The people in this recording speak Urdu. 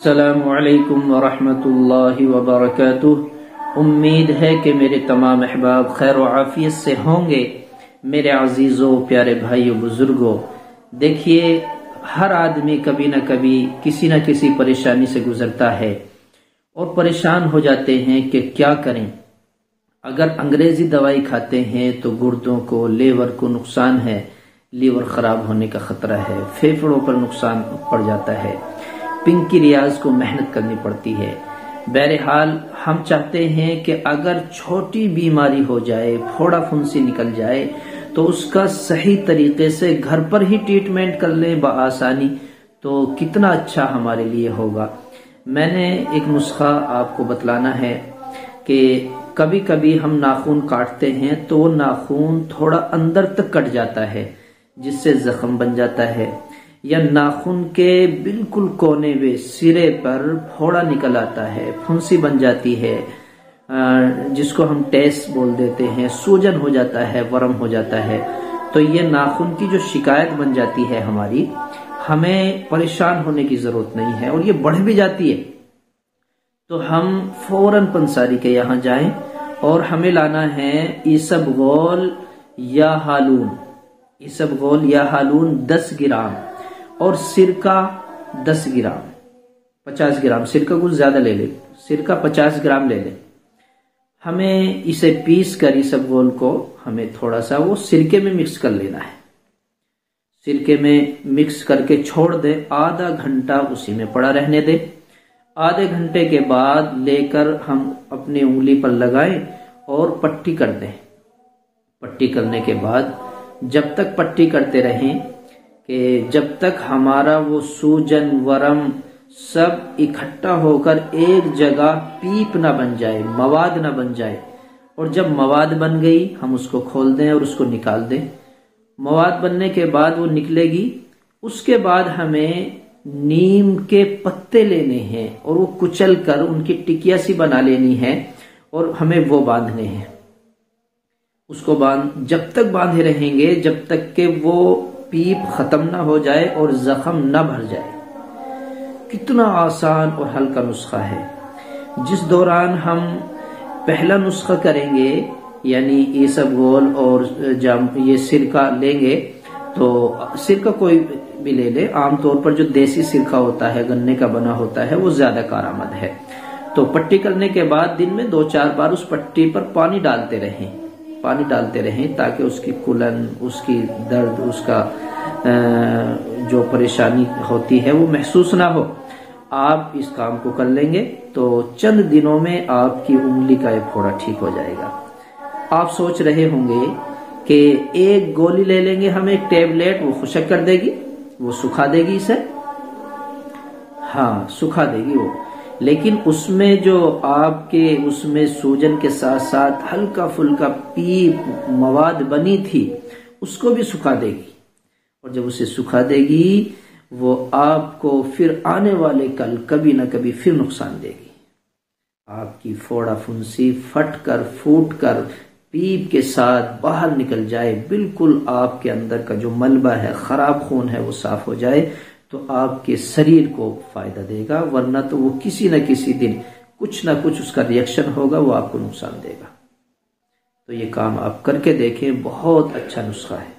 السلام علیکم ورحمۃ اللہ وبرکاتہ۔ امید ہے کہ میرے تمام احباب خیر و عافیت سے ہوں گے۔ میرے عزیزوں، پیارے بھائیوں، بزرگوں، دیکھیے ہر آدمی کبھی نہ کبھی کسی نہ کسی پریشانی سے گزرتا ہے اور پریشان ہو جاتے ہیں کہ کیا کریں۔ اگر انگریزی دوائی کھاتے ہیں تو گردوں کو، لیور کو نقصان ہے، لیور خراب ہونے کا خطرہ ہے، پھیپھڑوں پر نقصان پڑ جاتا ہے، پنکی ریاض کو محنت کرنی پڑتی ہے۔ بہرحال ہم چاہتے ہیں کہ اگر چھوٹی بیماری ہو جائے، پھوڑا پھنسی نکل جائے تو اس کا صحیح طریقے سے گھر پر ہی ٹریٹمنٹ کر لیں بآسانی، تو کتنا اچھا ہمارے لیے ہوگا۔ میں نے ایک نسخہ آپ کو بتلانا ہے کہ کبھی کبھی ہم ناخن کاٹتے ہیں تو وہ ناخن تھوڑا اندر تک کٹ جاتا ہے جس سے زخم بن جاتا ہے، یا ناخن کے بالکل کونے میں سرے پر پھوڑا نکل آتا ہے، پھنسی بن جاتی ہے، جس کو ہم ٹیس بول دیتے ہیں، سوجن ہو جاتا ہے، ورم ہو جاتا ہے۔ تو یہ ناخن کی جو شکایت بن جاتی ہے ہماری، ہمیں پریشان ہونے کی ضرورت نہیں ہے، اور یہ بڑھ بھی جاتی ہے تو ہم فوراً پنساری کے یہاں جائیں، اور ہمیں لانا ہے ایسبغول یا ہالون، ایسبغول یا ہالون 10 گرام، اور سرکہ 10 گرام، 50 گرام سرکہ، کچھ زیادہ لے لیں، سرکہ 50 گرام لے لیں۔ ہمیں اسے پیس کر ایسبغول کو ہمیں تھوڑا سا وہ سرکے میں مکس کر لینا ہے، سرکے میں مکس کر کے چھوڑ دیں، آدھا گھنٹہ اسی میں پڑا رہنے دیں۔ آدھے گھنٹے کے بعد لے کر ہم اپنی انگلی پر لگائیں اور پٹی کر دیں۔ پٹی کرنے کے بعد جب تک پٹی کرتے رہیں کہ جب تک ہمارا وہ سوجن، ورم سب اکٹھا ہو کر ایک جگہ پیپ نہ بن جائے، مواد نہ بن جائے، اور جب مواد بن گئی ہم اس کو کھول دیں اور اس کو نکال دیں۔ مواد بننے کے بعد وہ نکلے گی، اس کے بعد ہمیں نیم کے پتے لینے ہیں اور وہ کچل کر ان کی ٹکیا سی بنا لینی ہے، اور ہمیں وہ باندھنے ہیں۔ اس کو جب تک باندھے رہیں گے جب تک کہ وہ پیپ ختم نہ ہو جائے اور زخم نہ بھر جائے۔ کتنا آسان اور ہلکا نسخہ ہے۔ جس دوران ہم پہلا نسخہ کریں گے، یعنی ایسبغول اور یہ سرکہ لیں گے، تو سرکہ کوئی بھی لے لے، عام طور پر جو دیسی سرکہ ہوتا ہے، گنے کا بنا ہوتا ہے، وہ زیادہ کارآمد ہے۔ تو پٹی کرنے کے بعد دن میں 2-4 بار اس پٹی پر پانی ڈالتے رہیں تاکہ اس کی کلن، اس کی درد، اس کا جو پریشانی ہوتی ہے وہ محسوس نہ ہو۔ آپ اس کام کو کر لیں گے تو چند دنوں میں آپ کی انگلی کا یہ پھوڑا ٹھیک ہو جائے گا۔ آپ سوچ رہے ہوں گے کہ ایک گولی لے لیں گے ہم، ایک ٹیبلیٹ، وہ خشک کر دے گی، وہ سکھا دے گی اسے؟ ہاں، سکھا دے گی وہ، لیکن اس میں جو آپ کے اس میں سوجن کے ساتھ ساتھ ہلکا پھلکا پیپ مواد بنی تھی اس کو بھی سکھا دے گی، اور جب اسے سکھا دے گی وہ آپ کو پھر آنے والے کل کبھی نہ کبھی پھر نقصان دے گی۔ آپ کی پھوڑا پھنسی پھٹ کر، پھوٹ کر، پیپ کے ساتھ باہر نکل جائے، بالکل آپ کے اندر کا جو ملبہ ہے، خراب خون ہے، وہ صاف ہو جائے، تو آپ کے شریر کو فائدہ دے گا، ورنہ تو وہ کسی نہ کسی دن کچھ نہ کچھ اس کا ریئیکشن ہوگا، وہ آپ کو نقصان دے گا۔ تو یہ کام آپ کر کے دیکھیں، بہت اچھا نسخہ ہے۔